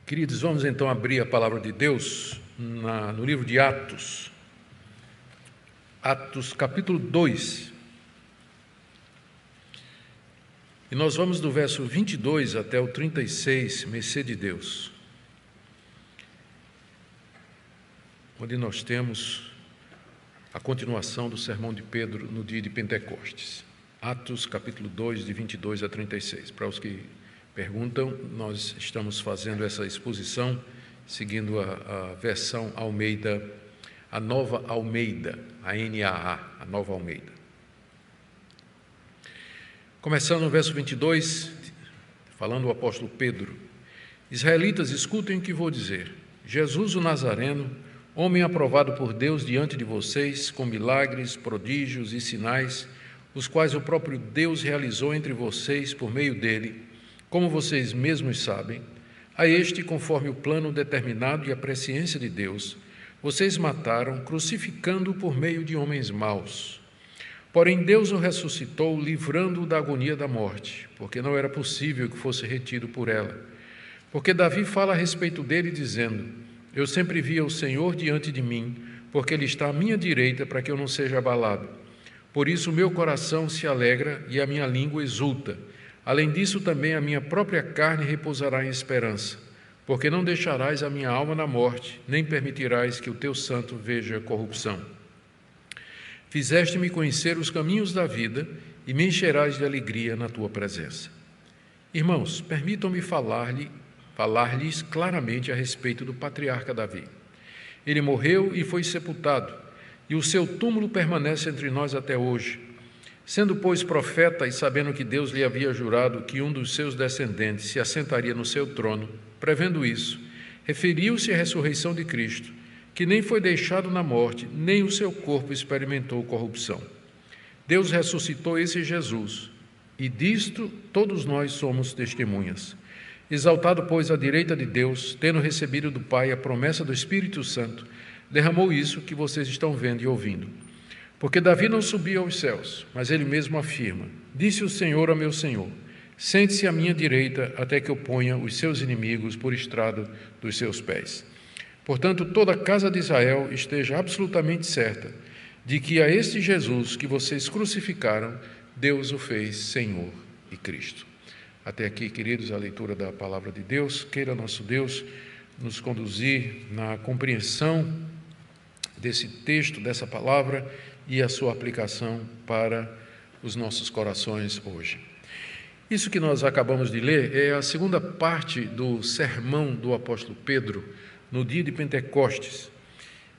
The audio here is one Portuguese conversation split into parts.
Queridos, vamos então abrir a palavra de Deus no livro de Atos. Atos capítulo 2. E nós vamos do verso 22 até o 36, mercê de Deus, onde nós temos a continuação do sermão de Pedro no dia de Pentecostes. Atos capítulo 2, de 22 a 36. Para os que perguntam, nós estamos fazendo essa exposição seguindo a versão Almeida, a Nova Almeida, a NAA, a Nova Almeida. Começando no verso 22, falando o apóstolo Pedro: Israelitas, escutem o que vou dizer. Jesus o Nazareno, homem aprovado por Deus diante de vocês, com milagres, prodígios e sinais, os quais o próprio Deus realizou entre vocês por meio dele, como vocês mesmos sabem, a este, conforme o plano determinado e a presciência de Deus, vocês mataram, crucificando-o por meio de homens maus. Porém, Deus o ressuscitou, livrando-o da agonia da morte, porque não era possível que fosse retido por ela. Porque Davi fala a respeito dele, dizendo: Eu sempre via o Senhor diante de mim, porque ele está à minha direita, para que eu não seja abalado. Por isso o meu coração se alegra e a minha língua exulta. Além disso, também a minha própria carne repousará em esperança, porque não deixarás a minha alma na morte, nem permitirás que o teu santo veja corrupção. Fizeste-me conhecer os caminhos da vida e me encherás de alegria na tua presença. Irmãos, permitam-me falar-lhes claramente a respeito do patriarca Davi. Ele morreu e foi sepultado, e o seu túmulo permanece entre nós até hoje. Sendo, pois, profeta e sabendo que Deus lhe havia jurado que um dos seus descendentes se assentaria no seu trono, prevendo isso, referiu-se à ressurreição de Cristo, que nem foi deixado na morte, nem o seu corpo experimentou corrupção. Deus ressuscitou esse Jesus, e disto todos nós somos testemunhas. Exaltado, pois, à direita de Deus, tendo recebido do Pai a promessa do Espírito Santo, derramou isso que vocês estão vendo e ouvindo. Porque Davi não subia aos céus, mas ele mesmo afirma: Disse o Senhor a meu Senhor: Sente-se à minha direita, até que eu ponha os seus inimigos por estrado dos seus pés. Portanto, toda a casa de Israel esteja absolutamente certa de que a este Jesus que vocês crucificaram, Deus o fez Senhor e Cristo. Até aqui, queridos, a leitura da palavra de Deus. Queira nosso Deus nos conduzir na compreensão desse texto, dessa palavra, e a sua aplicação para os nossos corações hoje. Isso que nós acabamos de ler é a segunda parte do sermão do apóstolo Pedro no dia de Pentecostes.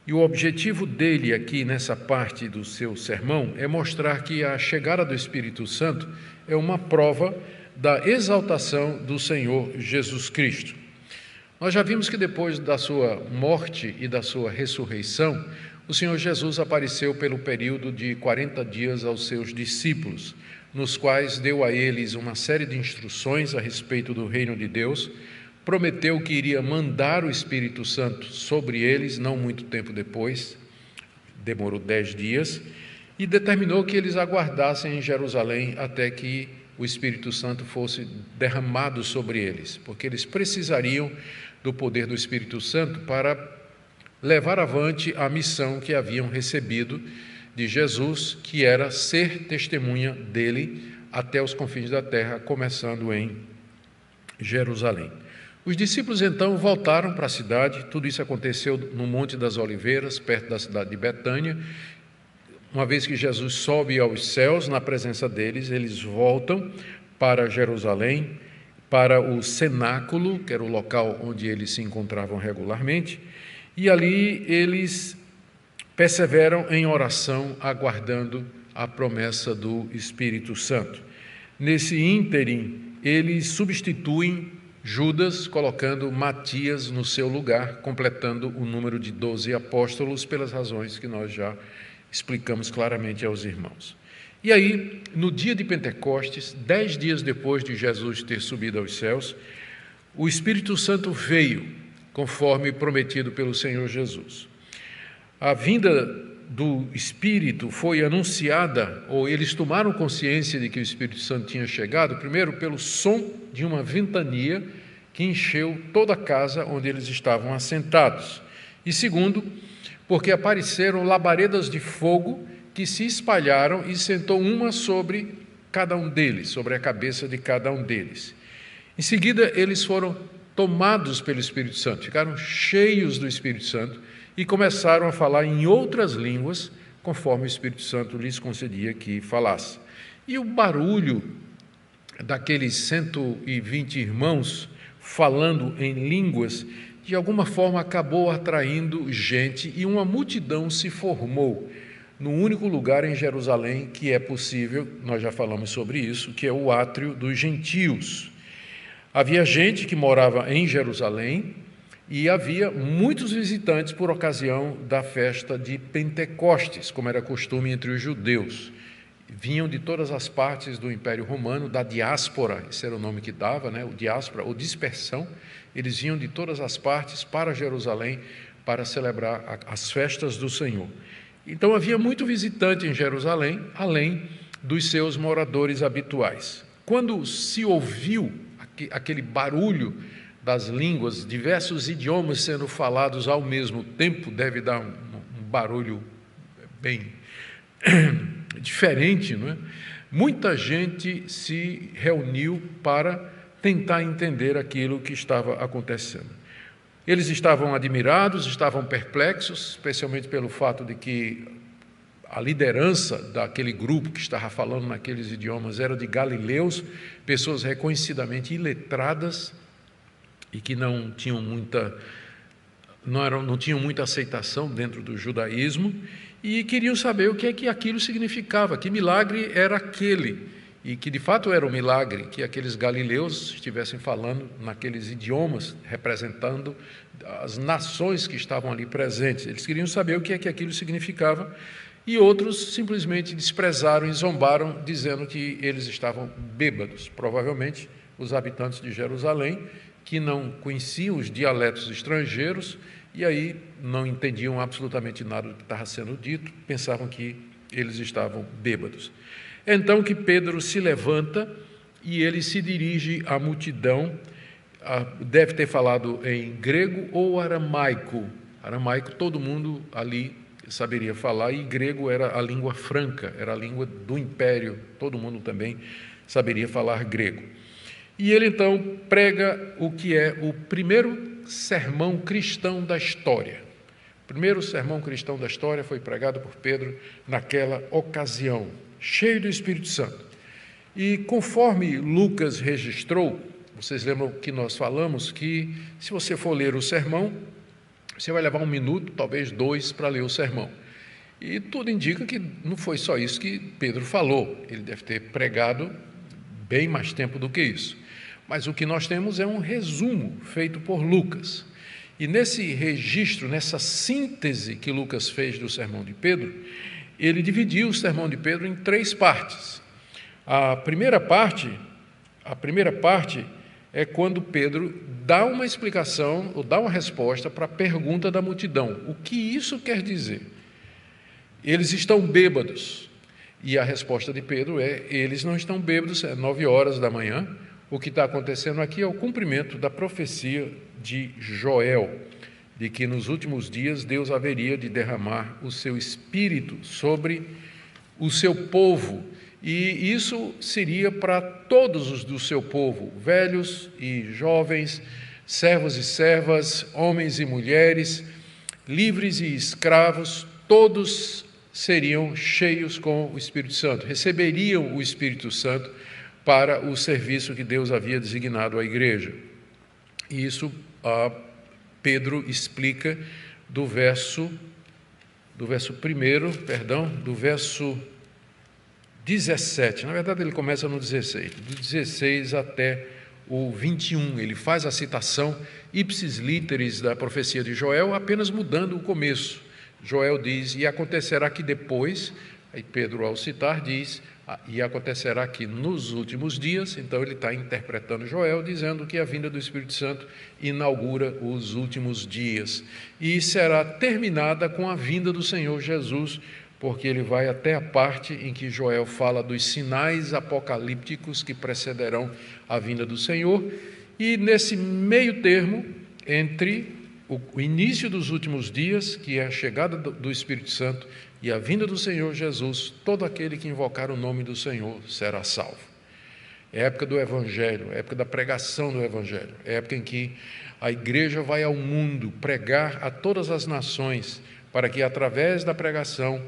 E o objetivo dele aqui nessa parte do seu sermão é mostrar que a chegada do Espírito Santo é uma prova da exaltação do Senhor Jesus Cristo. Nós já vimos que depois da sua morte e da sua ressurreição, o Senhor Jesus apareceu pelo período de 40 dias aos seus discípulos, nos quais deu a eles uma série de instruções a respeito do reino de Deus, prometeu que iria mandar o Espírito Santo sobre eles, não muito tempo depois, demorou 10 dias, e determinou que eles aguardassem em Jerusalém até que o Espírito Santo fosse derramado sobre eles, porque eles precisariam do poder do Espírito Santo para levar avante a missão que haviam recebido de Jesus, que era ser testemunha dele até os confins da terra, começando em Jerusalém. Os discípulos então voltaram para a cidade. Tudo isso aconteceu no Monte das Oliveiras, perto da cidade de Betânia. Uma vez que Jesus sobe aos céus na presença deles, eles voltam para Jerusalém, para o cenáculo, que era o local onde eles se encontravam regularmente, e ali eles perseveram em oração, aguardando a promessa do Espírito Santo. Nesse ínterim, eles substituem Judas, colocando Matias no seu lugar, completando o número de 12 apóstolos, pelas razões que nós já explicamos claramente aos irmãos. E aí, no dia de Pentecostes, 10 dias depois de Jesus ter subido aos céus, o Espírito Santo veio, conforme prometido pelo Senhor Jesus. A vinda do Espírito foi anunciada, ou eles tomaram consciência de que o Espírito Santo tinha chegado, primeiro pelo som de uma ventania que encheu toda a casa onde eles estavam assentados. E segundo, porque apareceram labaredas de fogo que se espalharam e sentou uma sobre cada um deles, sobre a cabeça de cada um deles. Em seguida, eles foram tomados pelo Espírito Santo, ficaram cheios do Espírito Santo e começaram a falar em outras línguas, conforme o Espírito Santo lhes concedia que falasse. E o barulho daqueles 120 irmãos falando em línguas, de alguma forma acabou atraindo gente e uma multidão se formou no único lugar em Jerusalém que é possível, nós já falamos sobre isso, que é o átrio dos gentios. Havia gente que morava em Jerusalém e havia muitos visitantes por ocasião da festa de Pentecostes, como era costume entre os judeus. Vinham de todas as partes do Império Romano, da diáspora, esse era o nome que dava, né? O diáspora, ou dispersão, eles vinham de todas as partes para Jerusalém para celebrar as festas do Senhor. Então havia muito visitante em Jerusalém, além dos seus moradores habituais. Quando se ouviu aquele barulho das línguas, diversos idiomas sendo falados ao mesmo tempo, deve dar um barulho bem diferente, não é? Muita gente se reuniu para tentar entender aquilo que estava acontecendo. Eles estavam admirados, estavam perplexos, especialmente pelo fato de que a liderança daquele grupo que estava falando naqueles idiomas era de galileus, pessoas reconhecidamente iletradas e que não tinham muita aceitação dentro do judaísmo, e queriam saber o que é que aquilo significava, que milagre era aquele, e que de fato era um milagre que aqueles galileus estivessem falando naqueles idiomas, representando as nações que estavam ali presentes. Eles queriam saber o que é que aquilo significava, e outros simplesmente desprezaram e zombaram, dizendo que eles estavam bêbados. Provavelmente os habitantes de Jerusalém, que não conheciam os dialetos estrangeiros, e aí não entendiam absolutamente nada do que estava sendo dito, pensavam que eles estavam bêbados. Então que Pedro se levanta e ele se dirige à multidão, deve ter falado em grego ou aramaico. Aramaico todo mundo ali saberia falar, e grego era a língua franca, era a língua do império, todo mundo também saberia falar grego. E ele então prega o que é o primeiro sermão cristão da história. O primeiro sermão cristão da história foi pregado por Pedro naquela ocasião, cheio do Espírito Santo. E conforme Lucas registrou, vocês lembram que nós falamos que, se você for ler o sermão, você vai levar 1 minuto, talvez 2, para ler o sermão. E tudo indica que não foi só isso que Pedro falou, ele deve ter pregado bem mais tempo do que isso. Mas o que nós temos é um resumo feito por Lucas. E nesse registro, nessa síntese que Lucas fez do sermão de Pedro, ele dividiu o sermão de Pedro em 3 partes. A primeira parte é quando Pedro dá uma explicação, ou dá uma resposta para a pergunta da multidão. O que isso quer dizer? Eles estão bêbados. E a resposta de Pedro é: eles não estão bêbados, é 9h da manhã. O que está acontecendo aqui é o cumprimento da profecia de Joel, de que nos últimos dias Deus haveria de derramar o seu Espírito sobre o seu povo, e isso seria para todos os do seu povo, velhos e jovens, servos e servas, homens e mulheres, livres e escravos, todos seriam cheios com o Espírito Santo, receberiam o Espírito Santo para o serviço que Deus havia designado à igreja. E isso Pedro explica do verso 17. Na verdade, ele começa no 16. Do 16 até o 21. Ele faz a citação ipsis literis da profecia de Joel, apenas mudando o começo. Joel diz: e acontecerá que depois, aí Pedro, ao citar, diz: e acontecerá que nos últimos dias. Então ele está interpretando Joel, dizendo que a vinda do Espírito Santo inaugura os últimos dias, e será terminada com a vinda do Senhor Jesus, porque ele vai até a parte em que Joel fala dos sinais apocalípticos que precederão a vinda do Senhor, e nesse meio termo, entre o início dos últimos dias, que é a chegada do Espírito Santo, e a vinda do Senhor Jesus, todo aquele que invocar o nome do Senhor será salvo. É a época do Evangelho, é a época da pregação do Evangelho, é a época em que a igreja vai ao mundo pregar a todas as nações, para que através da pregação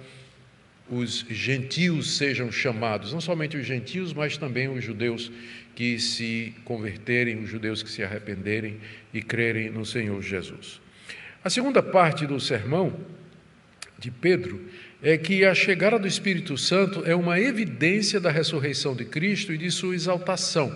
os gentios sejam chamados, não somente os gentios, mas também os judeus que se converterem, os judeus que se arrependerem e crerem no Senhor Jesus. A segunda parte do sermão de Pedro é que a chegada do Espírito Santo é uma evidência da ressurreição de Cristo e de sua exaltação.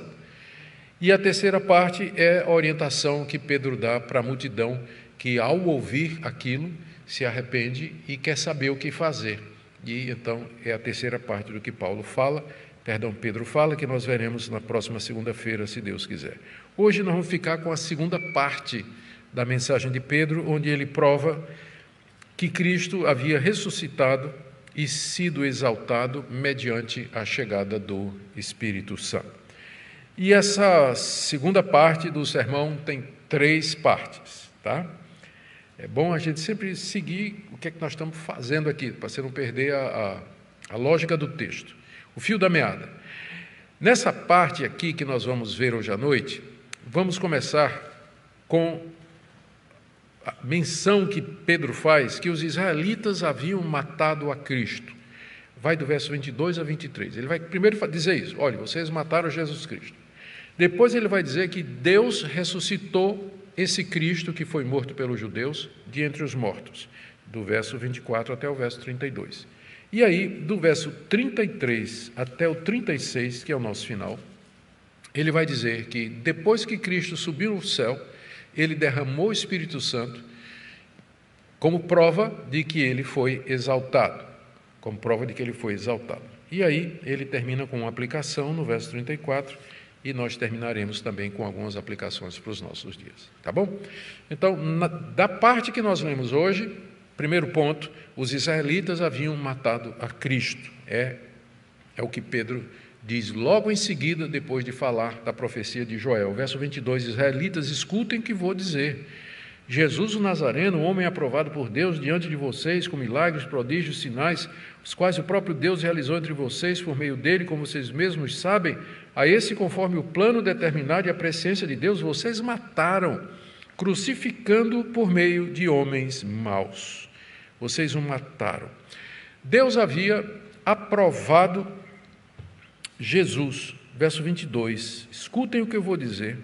E a terceira parte é a orientação que Pedro dá para a multidão que, ao ouvir aquilo, se arrepende e quer saber o que fazer. E então é a terceira parte do que Pedro fala, que nós veremos na próxima segunda-feira, se Deus quiser. Hoje nós vamos ficar com a segunda parte da mensagem de Pedro, onde ele prova que Cristo havia ressuscitado e sido exaltado mediante a chegada do Espírito Santo. E essa segunda parte do sermão tem 3 partes, tá? É bom a gente sempre seguir o que é que nós estamos fazendo aqui, para você não perder a lógica do texto, o fio da meada. Nessa parte aqui que nós vamos ver hoje à noite, vamos começar com a menção que Pedro faz, que os israelitas haviam matado a Cristo. Vai do verso 22 a 23. Ele vai primeiro dizer isso: olha, vocês mataram Jesus Cristo. Depois ele vai dizer que Deus ressuscitou esse Cristo que foi morto pelos judeus de entre os mortos, do verso 24 até o verso 32. E aí, do verso 33 até o 36, que é o nosso final, ele vai dizer que depois que Cristo subiu no céu, ele derramou o Espírito Santo como prova de que ele foi exaltado, E aí ele termina com uma aplicação no verso 34, e nós terminaremos também com algumas aplicações para os nossos dias, tá bom? Então, da parte que nós lemos hoje, primeiro ponto, os israelitas haviam matado a Cristo. É o que Pedro diz logo em seguida, depois de falar da profecia de Joel. Verso 22, israelitas, escutem o que vou dizer. Jesus o Nazareno, homem aprovado por Deus diante de vocês, com milagres, prodígios, sinais, os quais o próprio Deus realizou entre vocês por meio dele, como vocês mesmos sabem, a esse, conforme o plano determinado e a presciência de Deus, vocês mataram, crucificando por meio de homens maus. Vocês o mataram. Deus havia aprovado Jesus, verso 22, escutem o que eu vou dizer.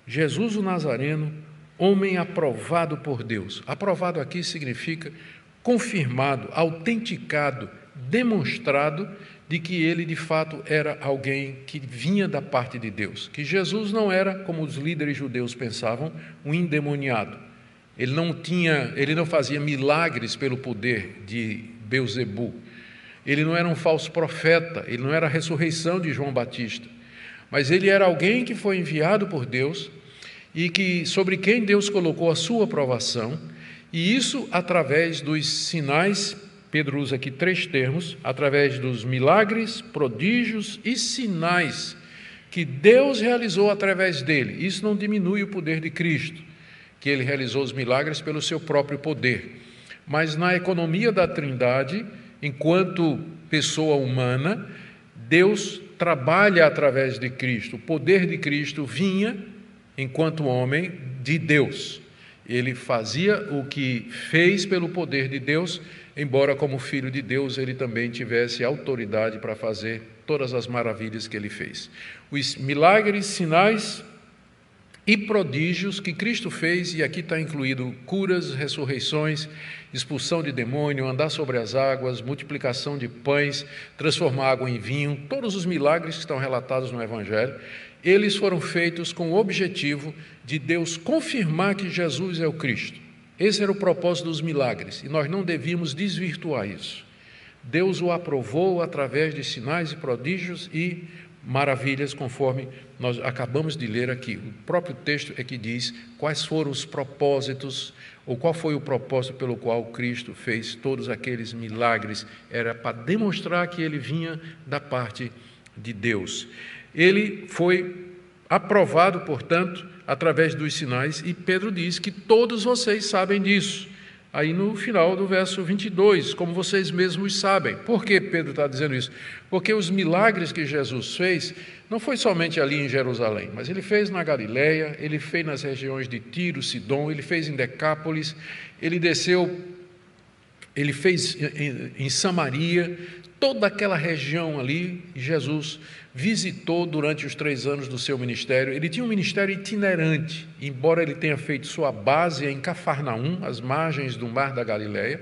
Jesus o Nazareno, homem aprovado por Deus. Aprovado aqui significa confirmado, autenticado, demonstrado de que ele de fato era alguém que vinha da parte de Deus, que Jesus não era, como os líderes judeus pensavam, um endemoniado. Ele não fazia milagres pelo poder de Belzebu. Ele não era um falso profeta, ele não era a ressurreição de João Batista, mas ele era alguém que foi enviado por Deus e sobre quem Deus colocou a sua aprovação, e isso através dos sinais. Pedro usa aqui 3 termos, através dos milagres, prodígios e sinais que Deus realizou através dele. Isso não diminui o poder de Cristo, que ele realizou os milagres pelo seu próprio poder. Mas na economia da Trindade, enquanto pessoa humana, Deus trabalha através de Cristo. O poder de Cristo vinha, enquanto homem, de Deus. Ele fazia o que fez pelo poder de Deus, embora como filho de Deus ele também tivesse autoridade para fazer todas as maravilhas que ele fez. Os milagres, sinais e prodígios que Cristo fez, e aqui está incluído curas, ressurreições, expulsão de demônio, andar sobre as águas, multiplicação de pães, transformar água em vinho, todos os milagres que estão relatados no Evangelho, eles foram feitos com o objetivo de Deus confirmar que Jesus é o Cristo. Esse era o propósito dos milagres, e nós não devíamos desvirtuar isso. Deus o aprovou através de sinais e prodígios e maravilhas, conforme nós acabamos de ler aqui. O próprio texto é que diz quais foram os propósitos, ou qual foi o propósito pelo qual Cristo fez todos aqueles milagres. Era para demonstrar que ele vinha da parte de Deus. Ele foi aprovado, portanto, através dos sinais, e Pedro diz que todos vocês sabem disso. Aí no final do verso 22, como vocês mesmos sabem. Por que Pedro está dizendo isso? Porque os milagres que Jesus fez não foi somente ali em Jerusalém, mas ele fez na Galileia, ele fez nas regiões de Tiro, Sidom, ele fez em Decápolis, ele fez em Samaria, toda aquela região ali, Jesus visitou durante os 3 anos do seu ministério. Ele tinha um ministério itinerante, embora ele tenha feito sua base em Cafarnaum, às margens do mar da Galileia.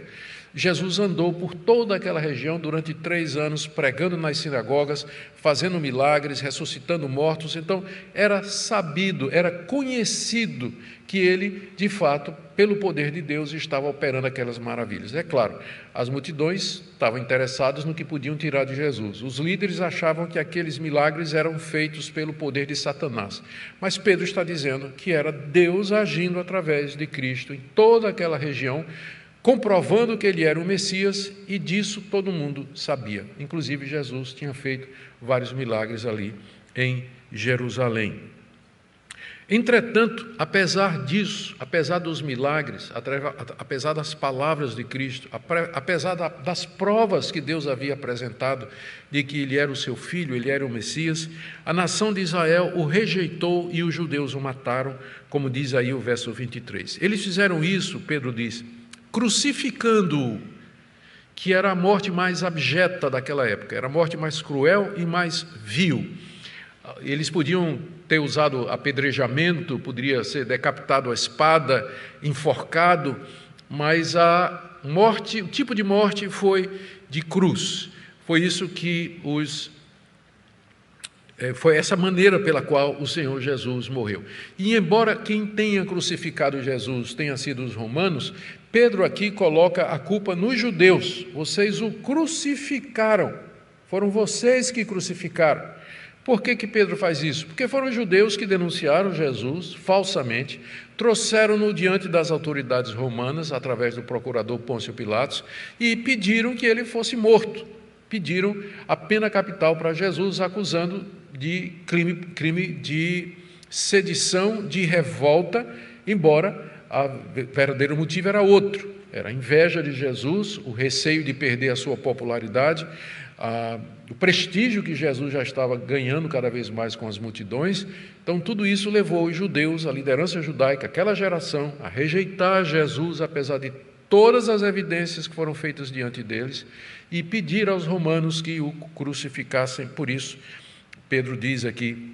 Jesus andou por toda aquela região durante 3 anos, pregando nas sinagogas, fazendo milagres, ressuscitando mortos. Então, era sabido, era conhecido que ele, de fato, pelo poder de Deus, estava operando aquelas maravilhas. É claro, as multidões estavam interessadas no que podiam tirar de Jesus. Os líderes achavam que aqueles milagres eram feitos pelo poder de Satanás. Mas Pedro está dizendo que era Deus agindo através de Cristo em toda aquela região, comprovando que ele era o Messias, e disso todo mundo sabia. Inclusive, Jesus tinha feito vários milagres ali em Jerusalém. Entretanto, apesar disso, apesar dos milagres, apesar das palavras de Cristo, apesar das provas que Deus havia apresentado de que ele era o seu filho, ele era o Messias, a nação de Israel o rejeitou e os judeus o mataram, como diz aí o verso 23. Eles fizeram isso, Pedro diz, crucificando-o, que era a morte mais abjeta daquela época, era a morte mais cruel e mais vil. Eles podiam ter usado apedrejamento, poderia ser decapitado a espada, enforcado, mas a morte, o tipo de morte foi de cruz. Foi isso que foi essa maneira pela qual o Senhor Jesus morreu. E embora quem tenha crucificado Jesus tenha sido os romanos, Pedro aqui coloca a culpa nos judeus. Vocês o crucificaram, foram vocês que crucificaram. Por que Pedro faz isso? Porque foram os judeus que denunciaram Jesus falsamente, trouxeram-no diante das autoridades romanas, através do procurador Pôncio Pilatos, e pediram que ele fosse morto. Pediram a pena capital para Jesus, acusando de crime de sedição, de revolta, embora o verdadeiro motivo era outro. Era a inveja de Jesus, o receio de perder a sua popularidade, o prestígio que Jesus já estava ganhando cada vez mais com as multidões. Então, tudo isso levou os judeus, a liderança judaica, aquela geração, a rejeitar Jesus, apesar de todas as evidências que foram feitas diante deles, e pedir aos romanos que o crucificassem. Por isso, Pedro diz aqui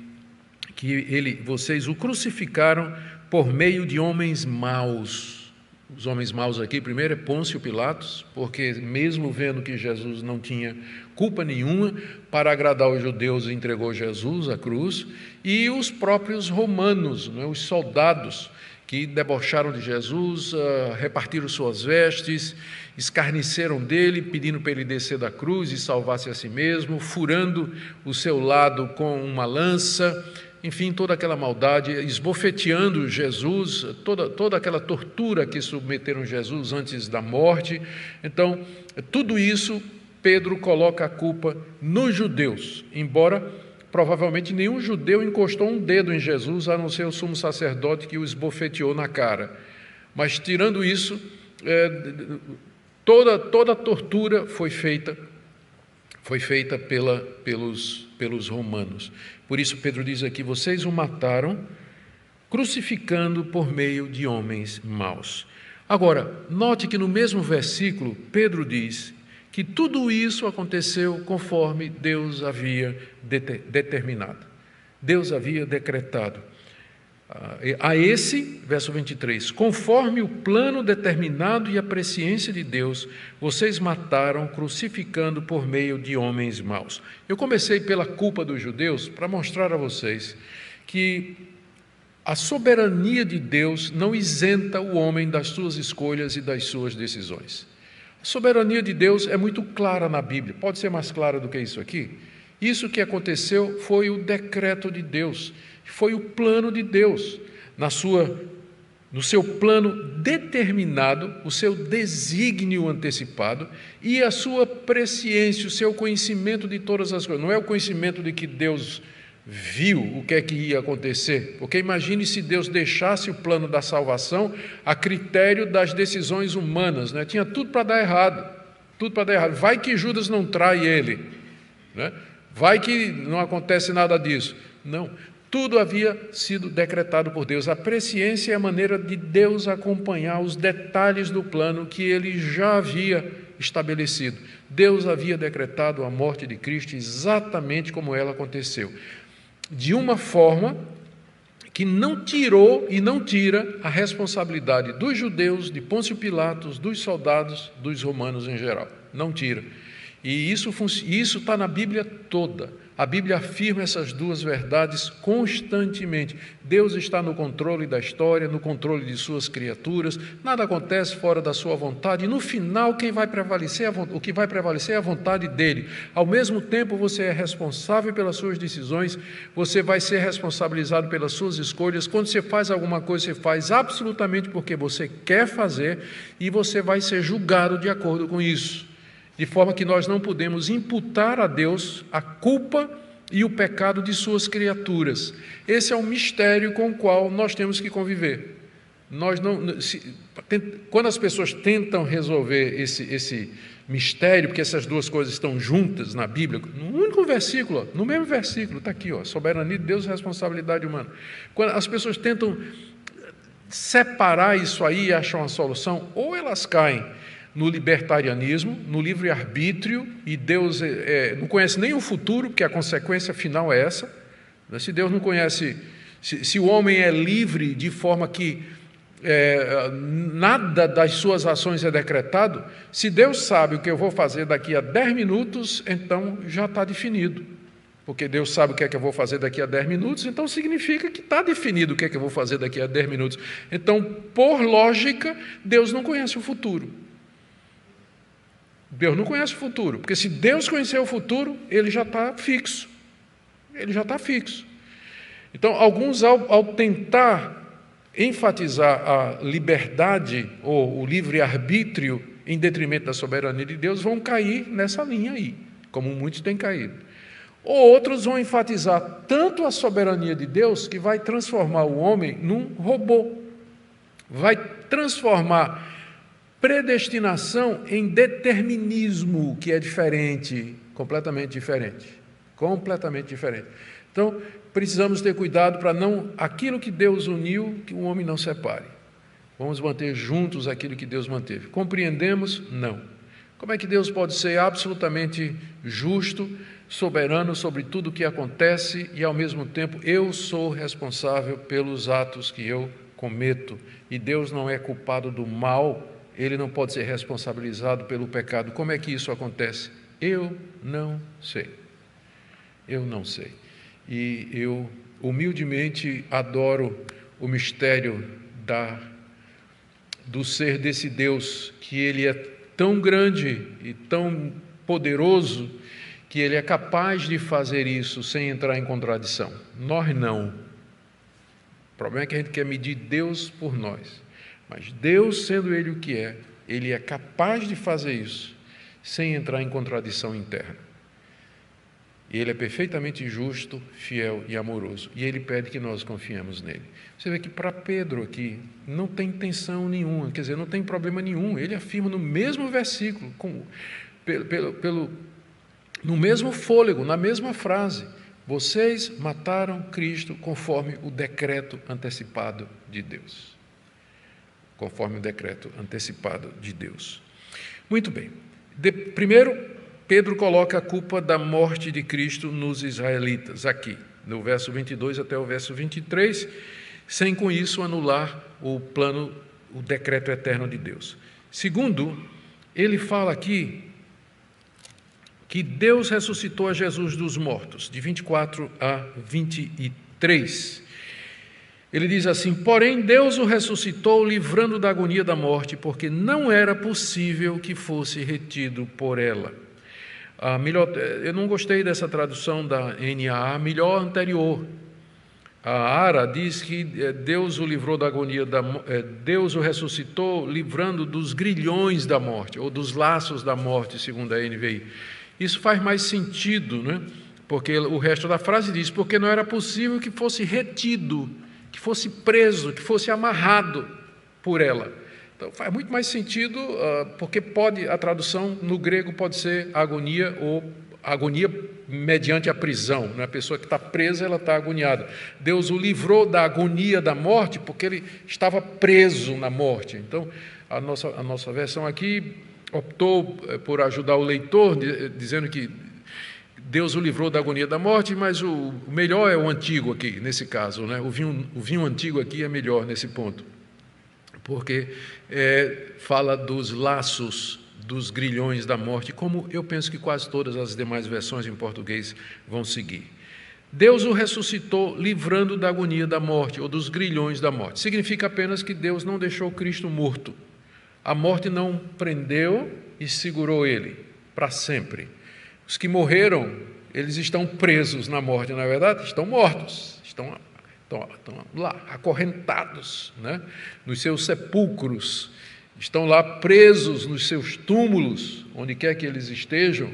que vocês o crucificaram por meio de homens maus. Os homens maus aqui, primeiro é Pôncio Pilatos, porque mesmo vendo que Jesus não tinha culpa nenhuma, para agradar os judeus entregou Jesus à cruz, e os próprios romanos, os soldados que debocharam de Jesus, repartiram suas vestes, escarneceram dele, pedindo para ele descer da cruz e salvar-se a si mesmo, furando o seu lado com uma lança. Enfim, toda aquela maldade, esbofeteando Jesus, toda aquela tortura que submeteram Jesus antes da morte. Então, tudo isso, Pedro coloca a culpa nos judeus, embora provavelmente nenhum judeu encostou um dedo em Jesus, a não ser o sumo sacerdote que o esbofeteou na cara. Mas, tirando isso, toda a tortura foi feita pelos romanos. Por isso Pedro diz aqui, vocês o mataram crucificando por meio de homens maus. Agora, note que no mesmo versículo, Pedro diz que tudo isso aconteceu conforme Deus havia determinado. Deus havia decretado. A esse, verso 23, conforme o plano determinado e a presciência de Deus, vocês mataram, crucificando por meio de homens maus. Eu comecei pela culpa dos judeus para mostrar a vocês que a soberania de Deus não isenta o homem das suas escolhas e das suas decisões. A soberania de Deus é muito clara na Bíblia, pode ser mais clara do que isso aqui. Isso que aconteceu foi o decreto de Deus, foi o plano de Deus, no seu plano determinado, o seu desígnio antecipado e a sua presciência, o seu conhecimento de todas as coisas. Não é o conhecimento de que Deus viu o que é que ia acontecer. Porque imagine se Deus deixasse o plano da salvação a critério das decisões humanas, né? Tinha tudo para dar errado, tudo para dar errado. Vai que Judas não trai ele, né? Vai que não acontece nada disso. Não, tudo havia sido decretado por Deus. A presciência é a maneira de Deus acompanhar os detalhes do plano que ele já havia estabelecido. Deus havia decretado a morte de Cristo exatamente como ela aconteceu, de uma forma que não tirou e não tira a responsabilidade dos judeus, de Pôncio Pilatos, dos soldados, dos romanos em geral. Não tira. E isso está na Bíblia toda. A Bíblia afirma essas duas verdades constantemente. Deus está no controle da história, no controle de suas criaturas, nada acontece fora da sua vontade, e no final o que vai prevalecer é a vontade dele. Ao mesmo tempo, você é responsável pelas suas decisões, você vai ser responsabilizado pelas suas escolhas. Quando você faz alguma coisa, você faz absolutamente porque você quer fazer, e você vai ser julgado de acordo com isso. De forma que nós não podemos imputar a Deus a culpa e o pecado de suas criaturas. Esse é um mistério com o qual nós temos que conviver. Quando as pessoas tentam resolver esse mistério, porque essas duas coisas estão juntas na Bíblia, no único versículo, no mesmo versículo, está aqui, soberania de Deus e responsabilidade humana. Quando as pessoas tentam separar isso aí e achar uma solução, ou elas caem no libertarianismo, no livre-arbítrio, e Deus não conhece nem o futuro, porque a consequência final é essa. Se Deus não conhece, se o homem é livre de forma que nada das suas ações é decretado, se Deus sabe o que eu vou fazer daqui a 10 minutos, então já está definido. Porque Deus sabe o que é que eu vou fazer daqui a 10 minutos, então significa que está definido o que é que eu vou fazer daqui a 10 minutos. Então, por lógica, Deus não conhece o futuro. Deus não conhece o futuro, porque se Deus conhecer o futuro, ele já está fixo. Ele já está fixo. Então, alguns, ao tentar enfatizar a liberdade ou o livre-arbítrio em detrimento da soberania de Deus, vão cair nessa linha aí, como muitos têm caído. Ou outros vão enfatizar tanto a soberania de Deus que vai transformar o homem num robô, vai transformar predestinação em determinismo, que é diferente, completamente diferente. Completamente diferente. Então, precisamos ter cuidado para não, aquilo que Deus uniu, que o homem não separe. Vamos manter juntos aquilo que Deus manteve. Compreendemos? Não. Como é que Deus pode ser absolutamente justo, soberano sobre tudo o que acontece e, ao mesmo tempo, eu sou responsável pelos atos que eu cometo, e Deus não é culpado do mal, ele não pode ser responsabilizado pelo pecado. Como é que isso acontece? Eu não sei. Eu não sei. E eu humildemente adoro o mistério do ser desse Deus, que ele é tão grande e tão poderoso, que ele é capaz de fazer isso sem entrar em contradição. Nós não. O problema é que a gente quer medir Deus por nós. Mas Deus, sendo Ele o que é, Ele é capaz de fazer isso sem entrar em contradição interna. E Ele é perfeitamente justo, fiel e amoroso. E Ele pede que nós confiemos nele. Você vê que para Pedro aqui não tem tensão nenhuma, quer dizer, não tem problema nenhum. Ele afirma no mesmo versículo, no mesmo fôlego, na mesma frase: vocês mataram Cristo conforme o decreto antecipado de Deus. Conforme o decreto antecipado de Deus. Muito bem. Primeiro, Pedro coloca a culpa da morte de Cristo nos israelitas, aqui, no verso 22 até o verso 23, sem com isso anular o plano, o decreto eterno de Deus. Segundo, ele fala aqui que Deus ressuscitou a Jesus dos mortos, de 24 a 23. Ele diz assim: porém Deus o ressuscitou, livrando da agonia da morte, porque não era possível que fosse retido por ela. Eu não gostei dessa tradução da NAA, melhor anterior. A ARA diz que Deus o livrou da agonia Deus o ressuscitou, livrando dos grilhões da morte, ou dos laços da morte, segundo a NVI. Isso faz mais sentido, né? porque o resto da frase diz, porque não era possível que fosse retido, que fosse preso, que fosse amarrado por ela. Então faz muito mais sentido, porque a tradução no grego pode ser agonia ou agonia mediante a prisão, né? A pessoa que está presa, ela está agoniada. Deus o livrou da agonia da morte, porque ele estava preso na morte. Então, a nossa versão aqui optou por ajudar o leitor, dizendo que Deus o livrou da agonia da morte, mas o melhor é o antigo aqui, nesse caso, né? O vinho antigo aqui é melhor nesse ponto, porque fala dos laços, dos grilhões da morte, como eu penso que quase todas as demais versões em português vão seguir. Deus o ressuscitou livrando da agonia da morte, ou dos grilhões da morte. Significa apenas que Deus não deixou Cristo morto. A morte não prendeu e segurou ele para sempre. Os que morreram, eles estão presos na morte, na verdade, estão mortos, estão lá, acorrentados, né, nos seus sepulcros, estão lá presos nos seus túmulos, onde quer que eles estejam,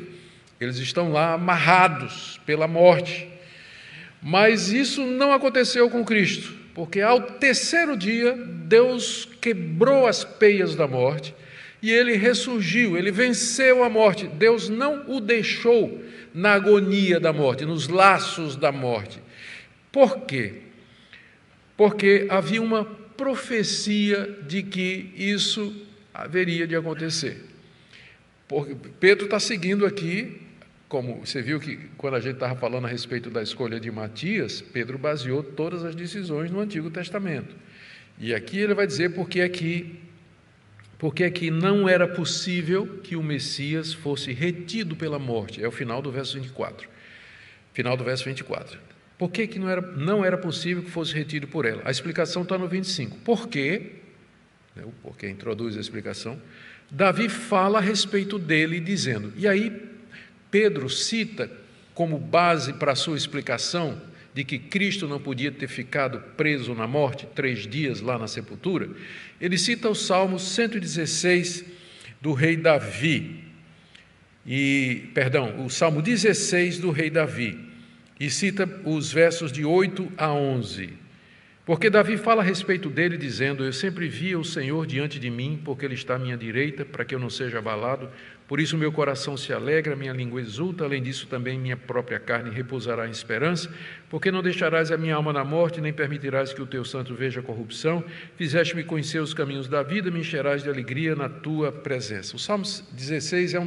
eles estão lá amarrados pela morte. Mas isso não aconteceu com Cristo, porque ao terceiro dia, Deus quebrou as peias da morte e ele ressurgiu, ele venceu a morte. Deus não o deixou na agonia da morte, nos laços da morte. Por quê? Porque havia uma profecia de que isso haveria de acontecer. Pedro está seguindo aqui, como você viu que quando a gente estava falando a respeito da escolha de Matias, Pedro baseou todas as decisões no Antigo Testamento. E aqui ele vai dizer porque é que não era possível que o Messias fosse retido pela morte. É o final do verso 24. Final do verso 24. Por que não era possível que fosse retido por ela? A explicação está no 25. Por quê? O porquê introduz a explicação. Davi fala a respeito dele, dizendo... E aí, Pedro cita como base para a sua explicação de que Cristo não podia ter ficado preso na morte 3 dias lá na sepultura. Ele cita o Salmo 116 do rei Davi. O Salmo 16 do rei Davi. E cita os versos de 8 a 11. Porque Davi fala a respeito dele, dizendo: eu sempre via o Senhor diante de mim, porque Ele está à minha direita, para que eu não seja abalado. Por isso meu coração se alegra, minha língua exulta. Além disso, também minha própria carne repousará em esperança, porque não deixarás a minha alma na morte, nem permitirás que o teu santo veja a corrupção. Fizeste-me conhecer os caminhos da vida, me encherás de alegria na tua presença. O Salmo 16 é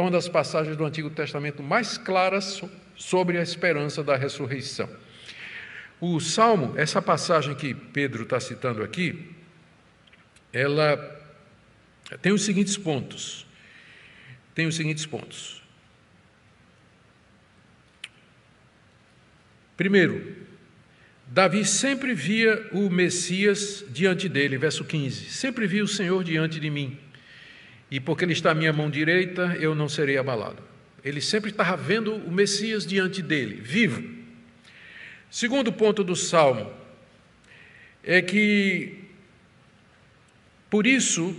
uma das passagens do Antigo Testamento mais claras sobre a esperança da ressurreição. O Salmo, essa passagem que Pedro está citando aqui, ela tem os seguintes pontos. Primeiro, Davi sempre via o Messias diante dele, verso 15. Sempre vi o Senhor diante de mim, e porque Ele está à minha mão direita, eu não serei abalado. Ele sempre estava vendo o Messias diante dele, vivo. Segundo ponto do Salmo é que, por isso,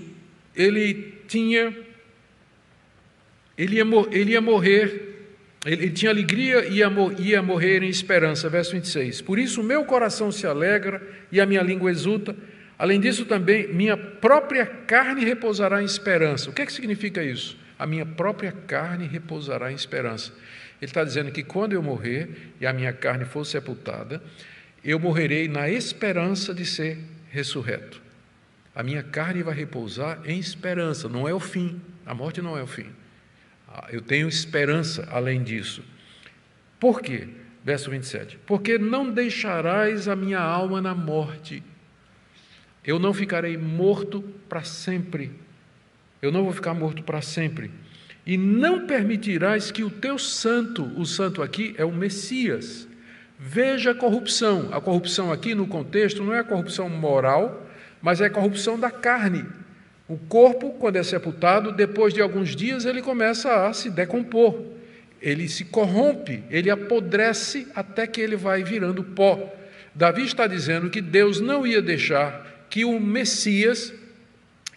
ele tinha alegria e ia morrer em esperança, verso 26. Por isso, meu coração se alegra e a minha língua exulta. Além disso, também, minha própria carne repousará em esperança. O que é que significa isso? A minha própria carne repousará em esperança. Ele está dizendo que quando eu morrer e a minha carne for sepultada, eu morrerei na esperança de ser ressurreto. A minha carne vai repousar em esperança, não é o fim. A morte não é o fim. Eu tenho esperança além disso. Por quê? Verso 27. Porque não deixarás a minha alma na morte. Eu não ficarei morto para sempre. Eu não vou ficar morto para sempre. E não permitirás que o teu santo, o santo aqui é o Messias, veja a corrupção. A corrupção aqui no contexto não é a corrupção moral, mas é a corrupção da carne. O corpo, quando é sepultado, depois de alguns dias ele começa a se decompor. Ele se corrompe, ele apodrece até que ele vai virando pó. Davi está dizendo que Deus não ia deixar que o Messias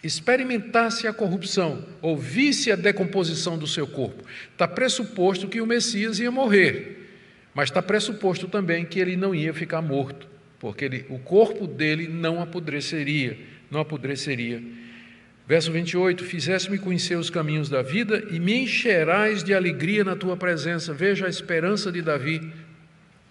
experimentasse a corrupção, ou visse a decomposição do seu corpo, está pressuposto que o Messias ia morrer, mas está pressuposto também que ele não ia ficar morto, porque o corpo dele não apodreceria. Verso 28, fizeste-me conhecer os caminhos da vida e me encherás de alegria na tua presença. Veja a esperança de Davi,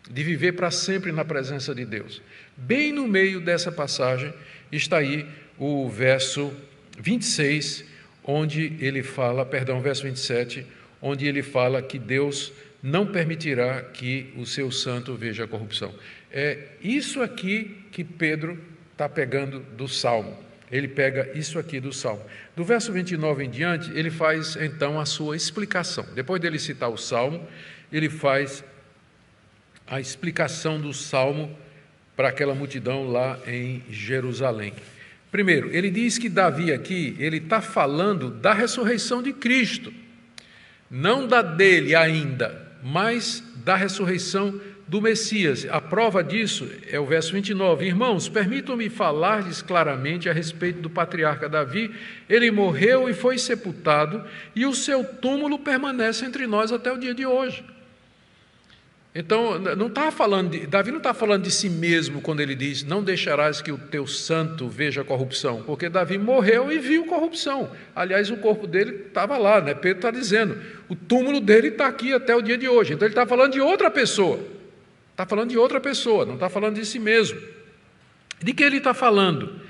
de viver para sempre na presença de Deus. Bem no meio dessa passagem está aí o verso 26, onde ele fala, verso 27, onde ele fala que Deus não permitirá que o seu santo veja a corrupção. É isso aqui que Pedro está pegando do Salmo. Ele pega isso aqui do Salmo. Do verso 29 em diante, ele faz então a sua explicação. Depois dele citar o Salmo, ele faz a explicação do Salmo para aquela multidão lá em Jerusalém. Primeiro, ele diz que Davi aqui, ele está falando da ressurreição de Cristo. Não da dele ainda, mas da ressurreição do Messias. A prova disso é o verso 29. Irmãos, permitam-me falar-lhes claramente a respeito do patriarca Davi. Ele morreu e foi sepultado, e o seu túmulo permanece entre nós até o dia de hoje. Então, Davi não está falando de si mesmo quando ele diz, não deixarás que o teu santo veja corrupção, porque Davi morreu e viu corrupção. Aliás, o corpo dele estava lá, né? Pedro está dizendo, o túmulo dele está aqui até o dia de hoje. Então, ele está falando de outra pessoa. Está falando de outra pessoa, não está falando de si mesmo. De que ele está falando?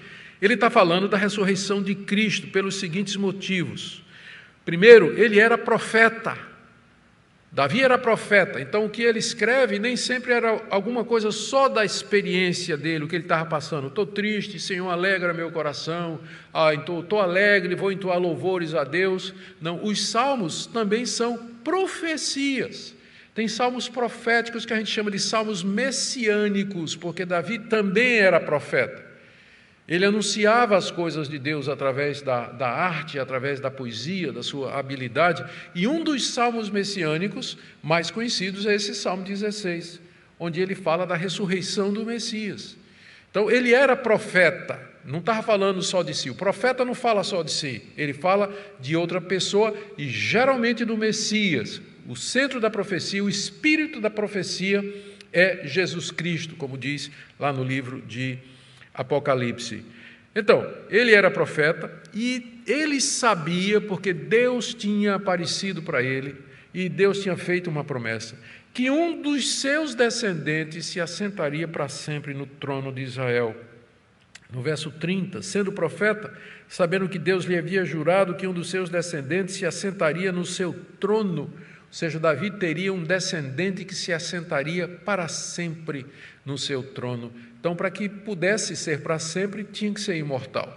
Ele está falando da ressurreição de Cristo pelos seguintes motivos. Primeiro, ele era profeta. Davi era profeta, então o que ele escreve nem sempre era alguma coisa só da experiência dele, o que ele estava passando. Estou triste, Senhor, alegra meu coração. Então estou alegre, vou entoar louvores a Deus. Não, os salmos também são profecias. Tem salmos proféticos que a gente chama de salmos messiânicos, porque Davi também era profeta. Ele anunciava as coisas de Deus através da arte, através da poesia, da sua habilidade. E um dos salmos messiânicos mais conhecidos é esse Salmo 16, onde ele fala da ressurreição do Messias. Então, ele era profeta, não estava falando só de si. O profeta não fala só de si, ele fala de outra pessoa e geralmente do Messias. O centro da profecia, o espírito da profecia é Jesus Cristo, como diz lá no livro de Apocalipse. Então, ele era profeta e ele sabia, porque Deus tinha aparecido para ele e Deus tinha feito uma promessa, que um dos seus descendentes se assentaria para sempre no trono de Israel. No verso 30, sendo profeta, sabendo que Deus lhe havia jurado que um dos seus descendentes se assentaria no seu trono, ou seja, Davi teria um descendente que se assentaria para sempre no seu trono. Então, para que pudesse ser para sempre, tinha que ser imortal.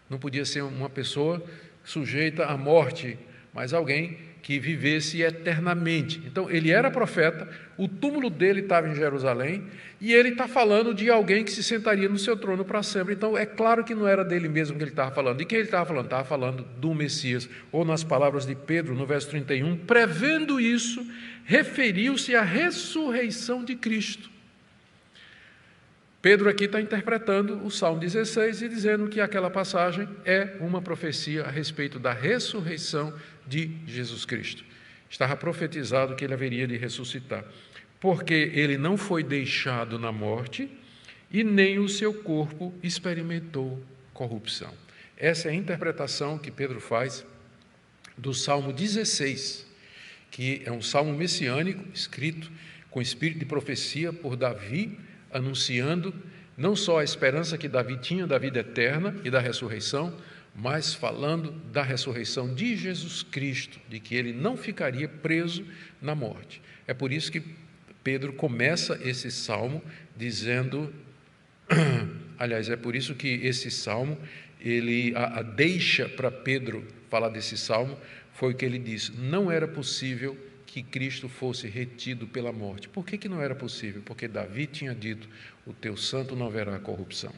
Não podia ser uma pessoa sujeita à morte, mas alguém que vivesse eternamente. Então, ele era profeta, o túmulo dele estava em Jerusalém, e ele está falando de alguém que se sentaria no seu trono para sempre. Então, é claro que não era dele mesmo que ele estava falando. De quem ele estava falando? Estava falando do Messias. Ou, nas palavras de Pedro, no verso 31, prevendo isso, referiu-se à ressurreição de Cristo. Pedro aqui está interpretando o Salmo 16 e dizendo que aquela passagem é uma profecia a respeito da ressurreição de Jesus Cristo. Estava profetizado que ele haveria de ressuscitar, porque ele não foi deixado na morte e nem o seu corpo experimentou corrupção. Essa é a interpretação que Pedro faz do Salmo 16, que é um salmo messiânico, escrito com espírito de profecia por Davi, anunciando não só a esperança que Davi tinha da vida eterna e da ressurreição, mas falando da ressurreição de Jesus Cristo, de que ele não ficaria preso na morte. É por isso que Pedro começa esse salmo dizendo, aliás, é por isso que esse salmo, a deixa para Pedro falar desse salmo, foi o que ele disse, não era possível que Cristo fosse retido pela morte. Por que não era possível? Porque Davi tinha dito, o teu santo não verá corrupção.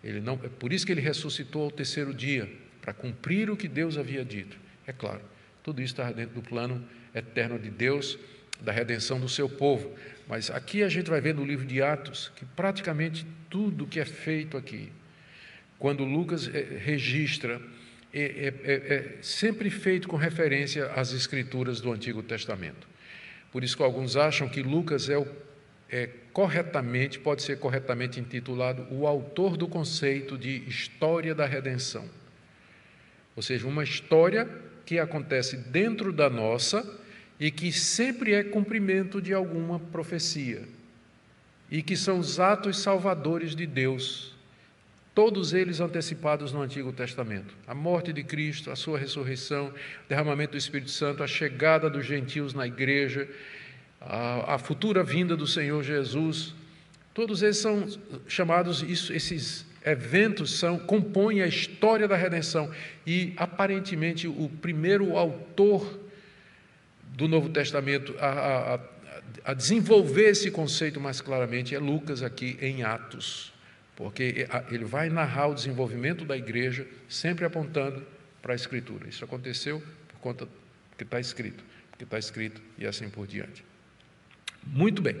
É por isso que ele ressuscitou ao terceiro dia, para cumprir o que Deus havia dito. É claro, tudo isso está dentro do plano eterno de Deus, da redenção do seu povo. Mas aqui a gente vai ver no livro de Atos, que praticamente tudo que é feito aqui, quando Lucas registra, é sempre feito com referência às Escrituras do Antigo Testamento. Por isso que alguns acham que Lucas pode ser corretamente intitulado o autor do conceito de história da redenção. Ou seja, uma história que acontece dentro da nossa e que sempre é cumprimento de alguma profecia, e que são os atos salvadores de Deus, todos eles antecipados no Antigo Testamento. A morte de Cristo, a sua ressurreição, o derramamento do Espírito Santo, a chegada dos gentios na igreja, a futura vinda do Senhor Jesus, todos eles são chamados, esses eventos compõem a história da redenção, e aparentemente o primeiro autor do Novo Testamento a desenvolver esse conceito mais claramente é Lucas aqui em Atos, porque ele vai narrar o desenvolvimento da igreja, sempre apontando para a Escritura. Isso aconteceu por conta que está escrito, e assim por diante. Muito bem.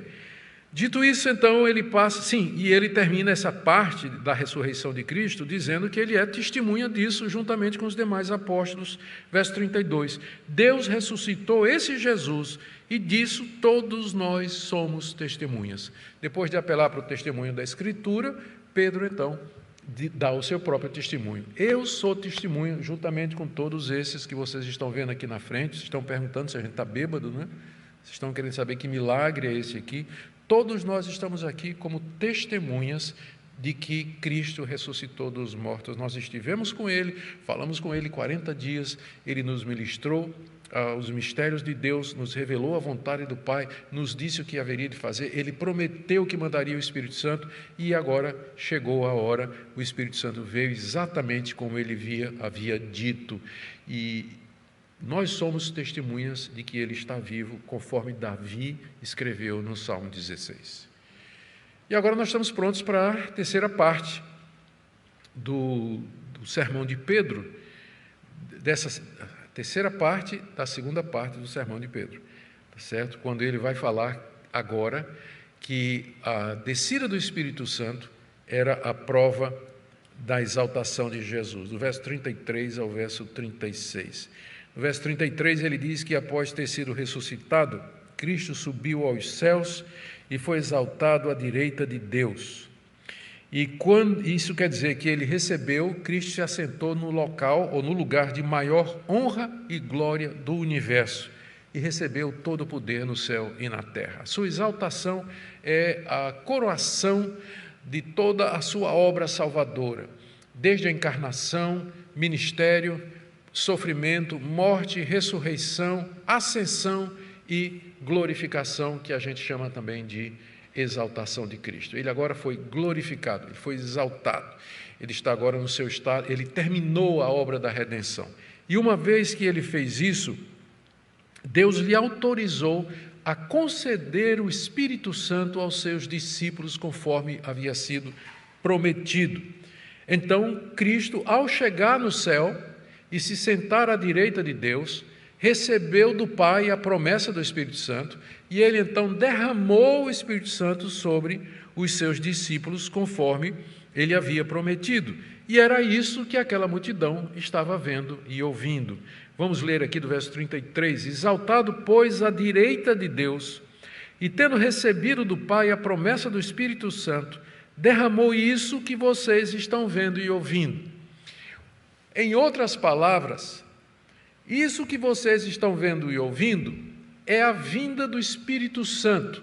Dito isso, então, ele passa, e ele termina essa parte da ressurreição de Cristo dizendo que ele é testemunha disso juntamente com os demais apóstolos. Verso 32, Deus ressuscitou esse Jesus e disso todos nós somos testemunhas. Depois de apelar para o testemunho da Escritura, Pedro, então, dá o seu próprio testemunho. Eu sou testemunha juntamente com todos esses que vocês estão vendo aqui na frente. Vocês estão perguntando se a gente está bêbado, né? Vocês estão querendo saber que milagre é esse aqui. Todos nós estamos aqui como testemunhas de que Cristo ressuscitou dos mortos. Nós estivemos com Ele, falamos com Ele 40 dias, Ele nos ministrou os mistérios de Deus, nos revelou a vontade do Pai, nos disse o que haveria de fazer, Ele prometeu que mandaria o Espírito Santo, e agora chegou a hora, o Espírito Santo veio exatamente como Ele havia dito, e nós somos testemunhas de que Ele está vivo, conforme Davi escreveu no Salmo 16. E agora nós estamos prontos para a terceira parte do sermão de Pedro, dessa terceira parte da segunda parte do sermão de Pedro, tá certo? Quando ele vai falar agora que a descida do Espírito Santo era a prova da exaltação de Jesus, do verso 33 ao verso 36. No verso 33 ele diz que após ter sido ressuscitado, Cristo subiu aos céus e foi exaltado à direita de Deus. Isso quer dizer que ele recebeu, Cristo se assentou no local ou no lugar de maior honra e glória do universo e recebeu todo o poder no céu e na terra. A sua exaltação é a coroação de toda a sua obra salvadora, desde a encarnação, ministério, sofrimento, morte, ressurreição, ascensão e glorificação, que a gente chama também de exaltação de Cristo. Ele agora foi glorificado, ele foi exaltado, ele está agora no seu estado, ele terminou a obra da redenção. E uma vez que ele fez isso, Deus lhe autorizou a conceder o Espírito Santo aos seus discípulos, conforme havia sido prometido. Então, Cristo, ao chegar no céu e se sentar à direita de Deus, recebeu do Pai a promessa do Espírito Santo, e ele então derramou o Espírito Santo sobre os seus discípulos, conforme ele havia prometido. E era isso que aquela multidão estava vendo e ouvindo. Vamos ler aqui do verso 33. Exaltado, pois, à direita de Deus, e tendo recebido do Pai a promessa do Espírito Santo, derramou isso que vocês estão vendo e ouvindo. Em outras palavras, isso que vocês estão vendo e ouvindo é a vinda do Espírito Santo.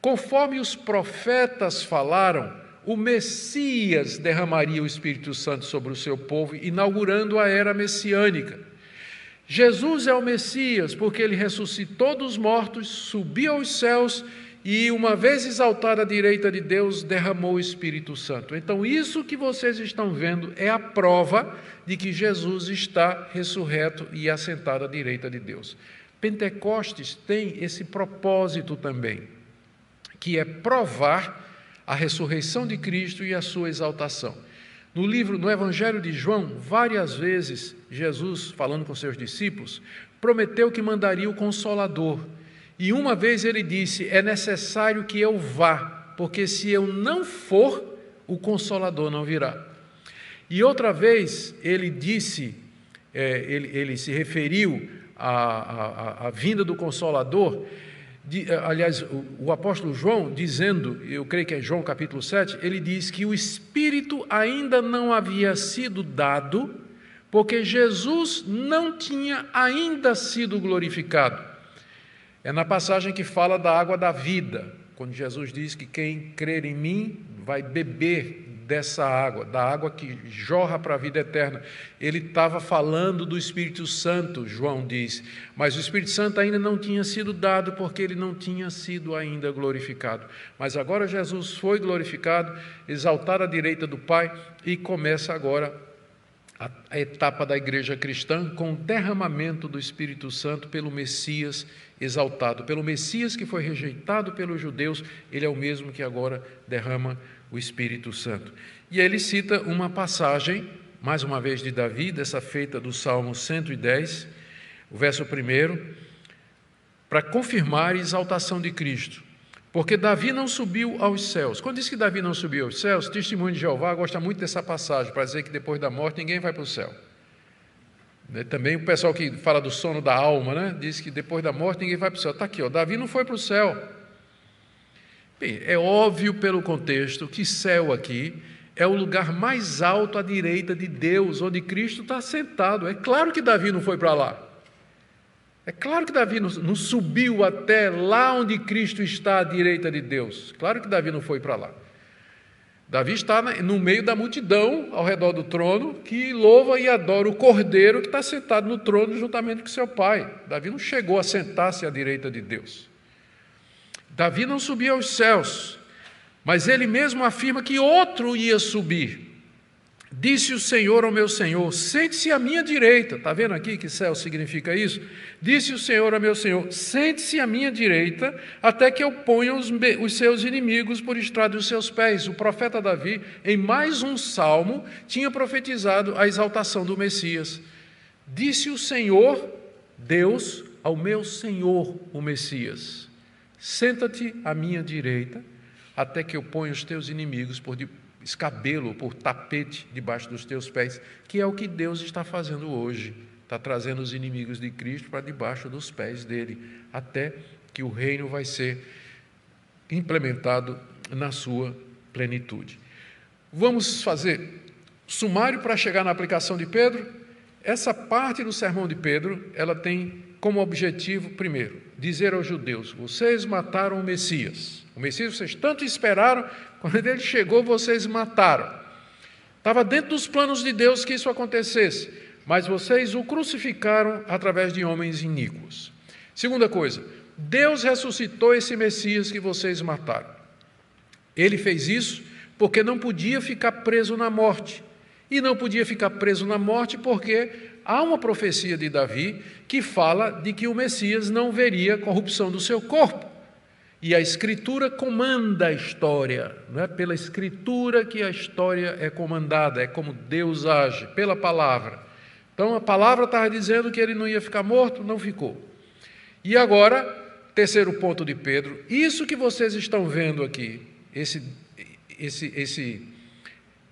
Conforme os profetas falaram, o Messias derramaria o Espírito Santo sobre o seu povo, inaugurando a era messiânica. Jesus é o Messias, porque ele ressuscitou dos mortos, subiu aos céus e, uma vez exaltado à direita de Deus, derramou o Espírito Santo. Então, isso que vocês estão vendo é a prova de que Jesus está ressurreto e assentado à direita de Deus. Pentecostes tem esse propósito também, que é provar a ressurreição de Cristo e a sua exaltação. No Evangelho de João, várias vezes, Jesus, falando com seus discípulos, prometeu que mandaria o Consolador. E uma vez ele disse, é necessário que eu vá, porque se eu não for, o Consolador não virá. E outra vez ele disse, ele se referiu à vinda do Consolador. Aliás, o apóstolo João, dizendo, eu creio que é João capítulo 7, ele diz que o Espírito ainda não havia sido dado, porque Jesus não tinha ainda sido glorificado. É na passagem que fala da água da vida, quando Jesus diz que quem crer em mim vai beber dessa água, da água que jorra para a vida eterna. Ele estava falando do Espírito Santo, João diz, mas o Espírito Santo ainda não tinha sido dado, porque ele não tinha sido ainda glorificado. Mas agora Jesus foi glorificado, exaltado à direita do Pai, e começa agora a etapa da igreja cristã com o derramamento do Espírito Santo pelo Messias exaltado, pelo Messias que foi rejeitado pelos judeus. Ele é o mesmo que agora derrama o Espírito Santo. E aí ele cita uma passagem, mais uma vez de Davi, dessa feita do Salmo 110, o verso 1, para confirmar a exaltação de Cristo. Porque Davi não subiu aos céus. Quando diz que Davi não subiu aos céus, o Testemunho de Jeová gosta muito dessa passagem, para dizer que depois da morte ninguém vai para o céu. Também o pessoal que fala do sono da alma, né, diz que depois da morte ninguém vai para o céu. Está aqui, Davi não foi para o céu. Bem, é óbvio pelo contexto que céu aqui é o lugar mais alto à direita de Deus, onde Cristo está sentado. É claro que Davi não foi para lá. É claro que Davi não subiu até lá onde Cristo está à direita de Deus. Claro que Davi não foi para lá. Davi está no meio da multidão, ao redor do trono, que louva e adora o Cordeiro que está sentado no trono juntamente com seu pai. Davi não chegou a sentar-se à direita de Deus. Davi não subiu aos céus, mas ele mesmo afirma que outro ia subir. Disse o Senhor ao meu Senhor, sente-se à minha direita. Está vendo aqui que céu significa isso? Disse o Senhor ao meu Senhor, sente-se à minha direita, até que eu ponha os seus inimigos por estrado dos seus pés. O profeta Davi, em mais um salmo, tinha profetizado a exaltação do Messias. Disse o Senhor, Deus, ao meu Senhor, o Messias, senta-te à minha direita, até que eu ponha os teus inimigos por escabelo, por tapete debaixo dos teus pés, que é o que Deus está fazendo hoje. Está trazendo os inimigos de Cristo para debaixo dos pés dele, até que o reino vai ser implementado na sua plenitude. Vamos fazer sumário para chegar na aplicação de Pedro. Essa parte do sermão de Pedro, ela tem como objetivo, primeiro, dizer aos judeus, vocês mataram o Messias. O Messias vocês tanto esperaram, quando ele chegou, vocês mataram. Estava dentro dos planos de Deus que isso acontecesse, mas vocês o crucificaram através de homens iníquos. Segunda coisa, Deus ressuscitou esse Messias que vocês mataram. Ele fez isso porque não podia ficar preso na morte. E não podia ficar preso na morte porque há uma profecia de Davi que fala de que o Messias não veria corrupção do seu corpo. E a Escritura comanda a história, não é pela Escritura que a história é comandada, é como Deus age, pela palavra. Então a palavra estava dizendo que ele não ia ficar morto, não ficou. E agora, terceiro ponto de Pedro, isso que vocês estão vendo aqui,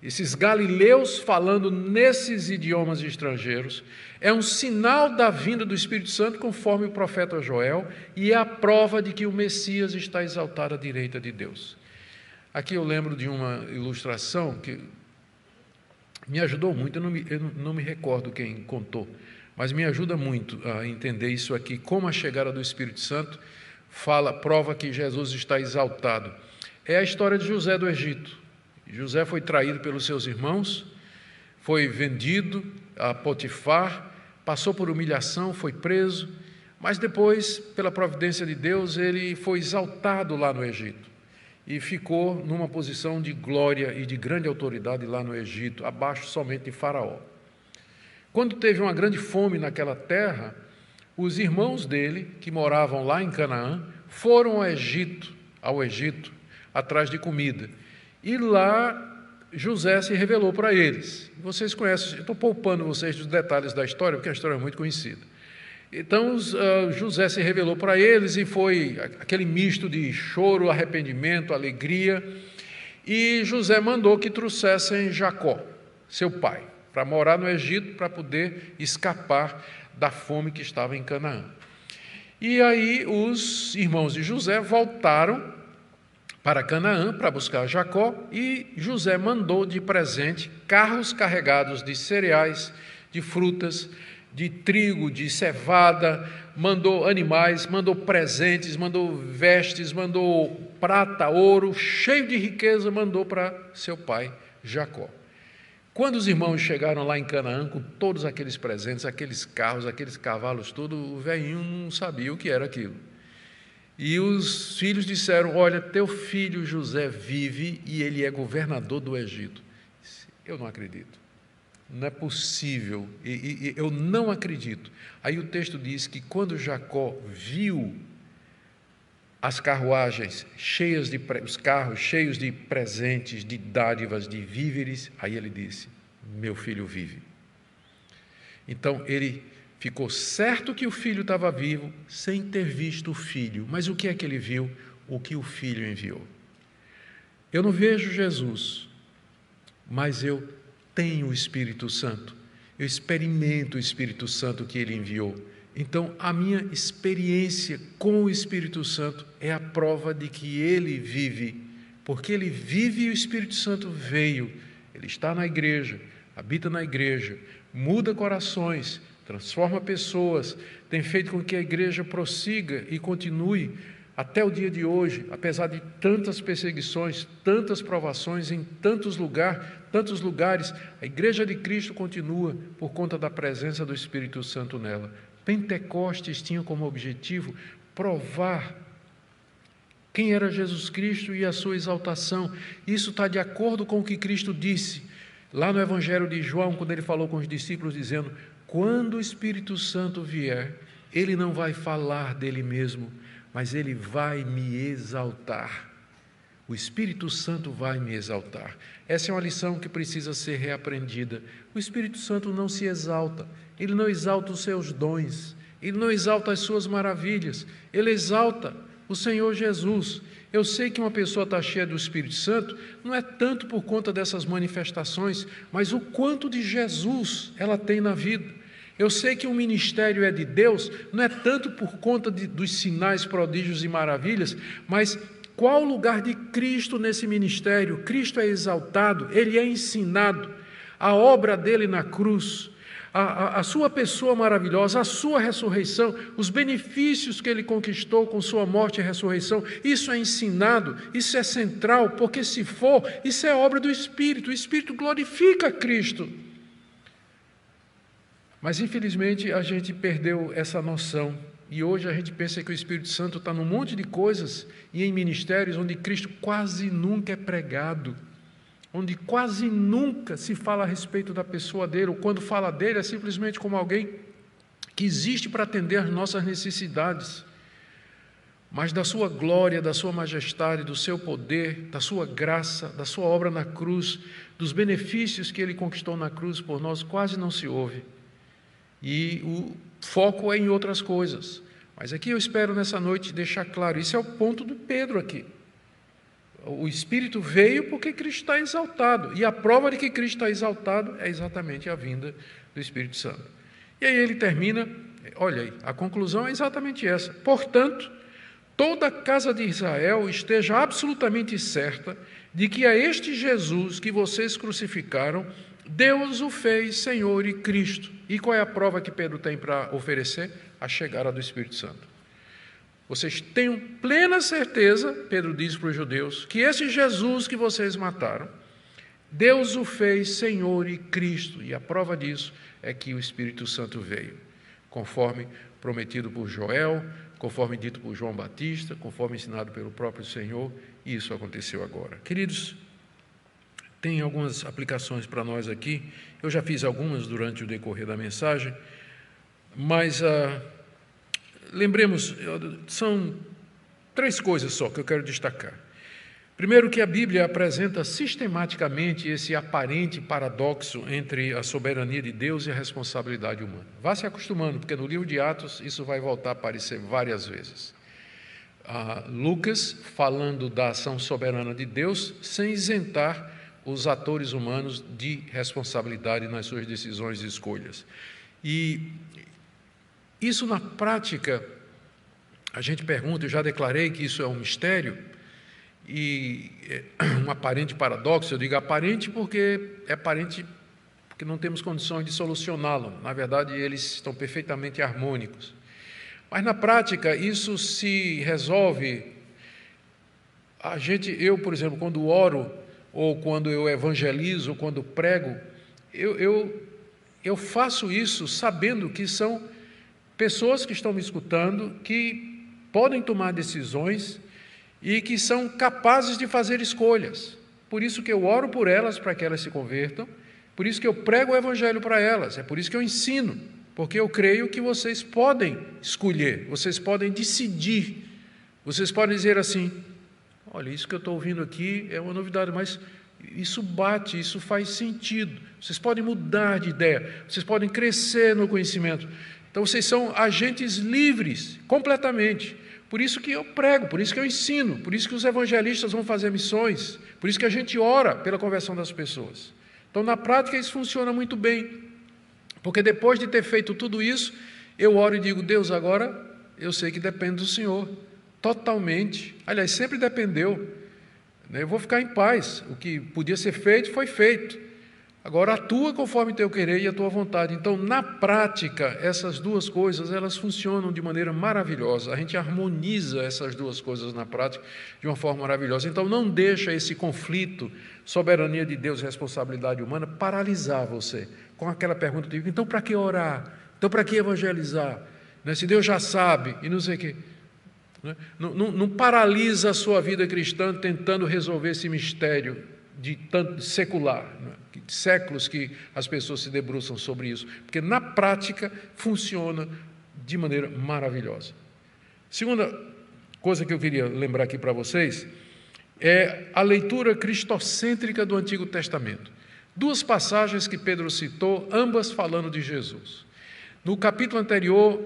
esses galileus falando nesses idiomas estrangeiros, é um sinal da vinda do Espírito Santo, conforme o profeta Joel, e é a prova de que o Messias está exaltado à direita de Deus. Aqui eu lembro de uma ilustração que me ajudou muito, eu não me recordo quem contou, mas me ajuda muito a entender isso aqui, como a chegada do Espírito Santo prova que Jesus está exaltado. É a história de José do Egito. José foi traído pelos seus irmãos, foi vendido a Potifar, passou por humilhação, foi preso, mas depois, pela providência de Deus, ele foi exaltado lá no Egito e ficou numa posição de glória e de grande autoridade lá no Egito, abaixo somente de Faraó. Quando teve uma grande fome naquela terra, os irmãos dele, que moravam lá em Canaã, foram ao Egito, atrás de comida. E lá José se revelou para eles. Vocês conhecem, eu estou poupando vocês dos detalhes da história, porque a história é muito conhecida. Então José se revelou para eles e foi aquele misto de choro, arrependimento, alegria. E José mandou que trouxessem Jacó. seu pai, para morar no Egito, para poder escapar da fome que estava em Canaã. E aí os irmãos de José voltaram para Canaã para buscar Jacó, e José mandou de presente carros carregados de cereais, de frutas, de trigo, de cevada, mandou animais, mandou presentes, mandou vestes, mandou prata, ouro, cheio de riqueza, mandou para seu pai Jacó. Quando os irmãos chegaram lá em Canaã com todos aqueles presentes, aqueles carros, aqueles cavalos, tudo, o velhinho não sabia o que era aquilo. E os filhos disseram: olha, teu filho José vive e ele é governador do Egito. Eu não acredito. Não é possível. Eu não acredito. Aí o texto diz que quando Jacó viu as carruagens cheias os carros cheios de presentes, de dádivas, de víveres, aí ele disse: meu filho vive. Então ele ficou certo que o filho estava vivo, sem ter visto o filho. Mas o que é que ele viu? O que o filho enviou. Eu não vejo Jesus, mas eu tenho o Espírito Santo. Eu experimento o Espírito Santo que ele enviou. Então, a minha experiência com o Espírito Santo é a prova de que ele vive, porque ele vive e o Espírito Santo veio. Ele está na igreja, habita na igreja, muda corações, transforma pessoas, tem feito com que a igreja prossiga e continue até o dia de hoje, apesar de tantas perseguições, tantas provações em tantos lugares, a igreja de Cristo continua por conta da presença do Espírito Santo nela. Pentecostes tinha como objetivo provar quem era Jesus Cristo e a sua exaltação. Isso está de acordo com o que Cristo disse lá no Evangelho de João, quando ele falou com os discípulos, dizendo: quando o Espírito Santo vier, ele não vai falar dele mesmo, mas ele vai me exaltar. O Espírito Santo vai me exaltar. Essa é uma lição que precisa ser reaprendida. O Espírito Santo não se exalta, ele não exalta os seus dons, ele não exalta as suas maravilhas, ele exalta o Senhor Jesus. Eu sei que uma pessoa está cheia do Espírito Santo, não é tanto por conta dessas manifestações, mas o quanto de Jesus ela tem na vida. Eu sei que o ministério é de Deus, não é tanto por conta dos sinais, prodígios e maravilhas, mas qual o lugar de Cristo nesse ministério? Cristo é exaltado, ele é ensinado, a obra dele na cruz, a sua pessoa maravilhosa, a sua ressurreição, os benefícios que ele conquistou com sua morte e ressurreição, isso é ensinado, isso é central, porque se for, isso é obra do Espírito, o Espírito glorifica Cristo. Mas infelizmente a gente perdeu essa noção, e hoje a gente pensa que o Espírito Santo está num monte de coisas e em ministérios onde Cristo quase nunca é pregado, onde quase nunca se fala a respeito da pessoa dele, ou quando fala dele é simplesmente como alguém que existe para atender às nossas necessidades, mas da sua glória, da sua majestade, do seu poder, da sua graça, da sua obra na cruz, dos benefícios que ele conquistou na cruz por nós, quase não se ouve. E o foco é em outras coisas. Mas aqui eu espero nessa noite deixar claro, isso é o ponto do Pedro aqui. O Espírito veio porque Cristo está exaltado, e a prova de que Cristo está exaltado é exatamente a vinda do Espírito Santo. E aí ele termina, olha aí, a conclusão é exatamente essa: portanto, toda a casa de Israel esteja absolutamente certa de que a este Jesus que vocês crucificaram, Deus o fez Senhor e Cristo. E qual é a prova que Pedro tem para oferecer? A chegada do Espírito Santo. Vocês tenham plena certeza, Pedro diz para os judeus, que esse Jesus que vocês mataram, Deus o fez Senhor e Cristo. E a prova disso é que o Espírito Santo veio, conforme prometido por Joel, conforme dito por João Batista, conforme ensinado pelo próprio Senhor, e isso aconteceu agora. Queridos, tem algumas aplicações para nós aqui, eu já fiz algumas durante o decorrer da mensagem, mas lembremos, são 3 coisas só que eu quero destacar. Primeiro, que a Bíblia apresenta sistematicamente esse aparente paradoxo entre a soberania de Deus e a responsabilidade humana. Vá se acostumando, porque no livro de Atos isso vai voltar a aparecer várias vezes. Lucas falando da ação soberana de Deus sem isentar os atores humanos de responsabilidade nas suas decisões e escolhas. E isso na prática, a gente pergunta, eu já declarei que isso é um mistério, e um aparente paradoxo. Eu digo aparente porque é aparente porque não temos condições de solucioná-lo. Na verdade, eles estão perfeitamente harmônicos. Mas na prática, isso se resolve. Eu, por exemplo, quando oro, ou quando eu evangelizo, ou quando prego, eu faço isso sabendo que são pessoas que estão me escutando, que podem tomar decisões e que são capazes de fazer escolhas. Por isso que eu oro por elas, para que elas se convertam, por isso que eu prego o evangelho para elas, é por isso que eu ensino, porque eu creio que vocês podem escolher, vocês podem decidir, vocês podem dizer assim: olha, isso que eu estou ouvindo aqui é uma novidade, mas isso bate, isso faz sentido. Vocês podem mudar de ideia, vocês podem crescer no conhecimento. Então, vocês são agentes livres, completamente. Por isso que eu prego, por isso que eu ensino, por isso que os evangelistas vão fazer missões, por isso que a gente ora pela conversão das pessoas. Então, na prática, isso funciona muito bem, porque depois de ter feito tudo isso, eu oro e digo: Deus, agora eu sei que depende do Senhor, totalmente. Aliás, sempre dependeu. Eu vou ficar em paz, o que podia ser feito, foi feito. Agora atua conforme teu querer e a tua vontade. Então, na prática, essas duas coisas, elas funcionam de maneira maravilhosa. A gente harmoniza essas duas coisas na prática de uma forma maravilhosa. Então, não deixa esse conflito, soberania de Deus e responsabilidade humana, paralisar você com aquela pergunta: então, para que orar? Então, para que evangelizar? Se Deus já sabe e não sei o quê. Não paralisa a sua vida cristã tentando resolver esse mistério de tanto secular, de séculos que as pessoas se debruçam sobre isso, porque na prática funciona de maneira maravilhosa. Segunda coisa que eu queria lembrar aqui para vocês é a leitura cristocêntrica do Antigo Testamento. Duas passagens que Pedro citou, ambas falando de Jesus. No capítulo anterior,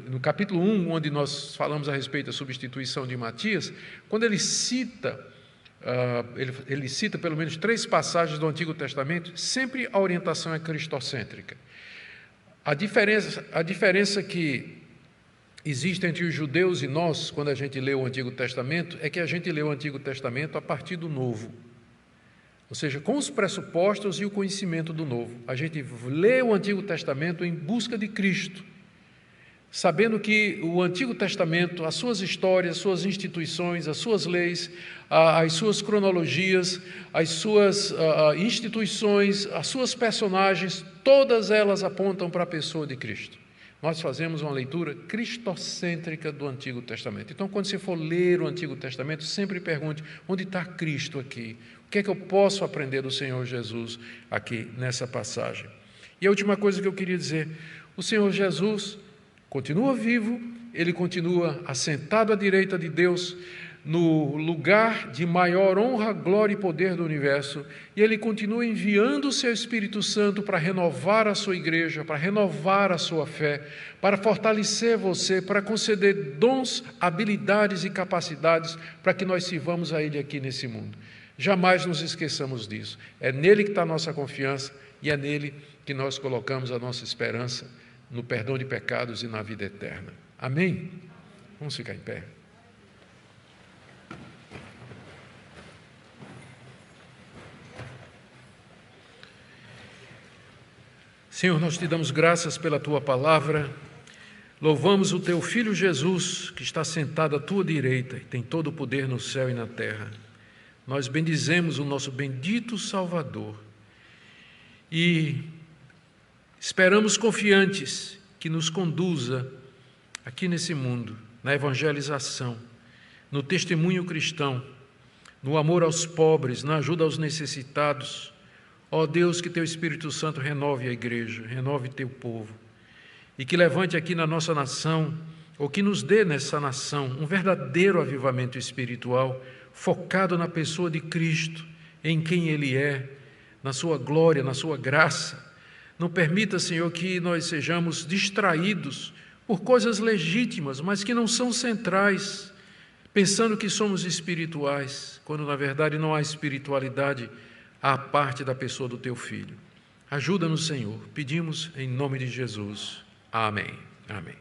no capítulo 1, onde nós falamos a respeito da substituição de Matias, quando ele cita pelo menos 3 passagens do Antigo Testamento, sempre a orientação é cristocêntrica. A diferença que existe entre os judeus e nós, quando a gente lê o Antigo Testamento, é que a gente lê o Antigo Testamento a partir do Novo. Ou seja, com os pressupostos e o conhecimento do Novo. A gente lê o Antigo Testamento em busca de Cristo, sabendo que o Antigo Testamento, as suas histórias, as suas instituições, as suas leis, as suas cronologias, as suas instituições, as suas personagens, todas elas apontam para a pessoa de Cristo. Nós fazemos uma leitura cristocêntrica do Antigo Testamento. Então, quando você for ler o Antigo Testamento, sempre pergunte: onde está Cristo aqui? O que é que eu posso aprender do Senhor Jesus aqui nessa passagem? E a última coisa que eu queria dizer: o Senhor Jesus continua vivo, Ele continua assentado à direita de Deus, no lugar de maior honra, glória e poder do universo, e Ele continua enviando o Seu Espírito Santo para renovar a sua igreja, para renovar a sua fé, para fortalecer você, para conceder dons, habilidades e capacidades para que nós sirvamos a Ele aqui nesse mundo. Jamais nos esqueçamos disso. É nele que está a nossa confiança e é nele que nós colocamos a nossa esperança no perdão de pecados e na vida eterna. Amém? Vamos ficar em pé. Senhor, nós te damos graças pela Tua palavra, louvamos o Teu Filho Jesus, que está sentado à Tua direita e tem todo o poder no céu e na terra. Nós bendizemos o nosso bendito Salvador e esperamos confiantes que nos conduza aqui nesse mundo, na evangelização, no testemunho cristão, no amor aos pobres, na ajuda aos necessitados. Ó Deus, que Teu Espírito Santo renove a igreja, renove Teu povo, e que levante aqui na nossa nação, ou que nos dê nessa nação, um verdadeiro avivamento espiritual, focado na pessoa de Cristo, em quem Ele é, na sua glória, na sua graça. Não permita, Senhor, que nós sejamos distraídos por coisas legítimas, mas que não são centrais. pensando que somos espirituais, quando na verdade não há espiritualidade à parte da pessoa do teu Filho. Ajuda-nos, Senhor, pedimos em nome de Jesus. Amém. Amém.